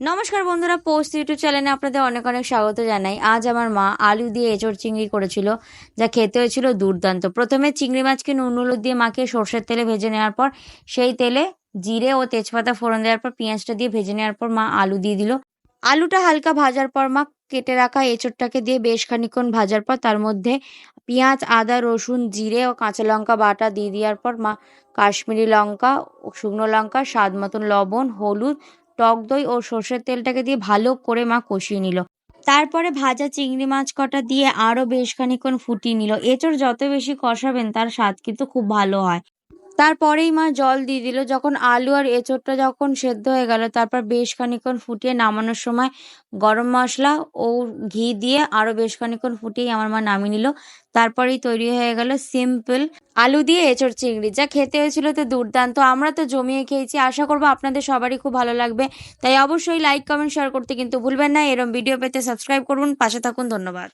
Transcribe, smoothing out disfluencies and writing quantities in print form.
নমস্কার বন্ধুরা, post YouTube চ্যানেলে আপনাদের অনেক অনেক স্বাগত জানাই। আজ আমার মা আলু দিয়ে এঁচড় চিংড়ি করেছিল, যা খেতে হয়েছিল দুর্দান্ত। প্রথমে চিংড়ি মাছকে নুন হলুদ দিয়ে মাখিয়ে সর্ষের তেলে ভেজে নেওয়ার পর সেই তেলে জিরে ও তেজপাতা ফোড়ন দেওয়ার পর পেঁয়াজটা দিয়ে ভেজে নেওয়ার পর মা আলু দিয়ে দিল। আলুটা হালকা ভাজার পর মা কেটে রাখা এঁচড়টাকে দিয়ে বেশ খানিকক্ষণ ভাজার পর তার মধ্যে পেঁয়াজ, আদা, রসুন, জিরে ও কাঁচা লঙ্কা বাটা দিয়ে দেওয়ার পর মা কাশ্মীরি লঙ্কা, শুকনো লঙ্কা, স্বাদ মতন লবণ, হলুদ, টক দই ও সর্ষের তেলটাকে দিয়ে ভালো করে মা কষিয়ে নিল। তারপরে ভাজা চিংড়ি মাছ কটা দিয়ে আরো বেশ খানিকক্ষণ ফুটিয়ে নিল। এঁচড় যত বেশি কষাবেন তার স্বাদ কিন্তু খুব ভালো হয়। তারপরেই মা জল দিয়ে দিল। যখন আলু আর এঁচোড়টা যখন সেদ্ধ হয়ে গেল, তারপর বেশ খানিকক্ষণ ফুটিয়ে নামানোর সময় গরম মশলা ও ঘি দিয়ে আরো বেশ খানিকক্ষণ ফুটিয়ে আমার মা নামিয়ে নিল। তারপরেই তৈরি হয়ে গেল সিম্পল আলু দিয়ে এঁচোড় চিংড়ি, যা খেতে হয়েছিল তো দুর্দান্ত। আমরা তো জমিয়ে খেয়েছি। আশা করবো আপনাদের সবারই খুব ভালো লাগবে। তাই অবশ্যই লাইক, কমেন্ট, শেয়ার করতে কিন্তু ভুলবেন না। এরকম ভিডিও পেতে সাবস্ক্রাইব করুন, পাশে থাকুন। ধন্যবাদ।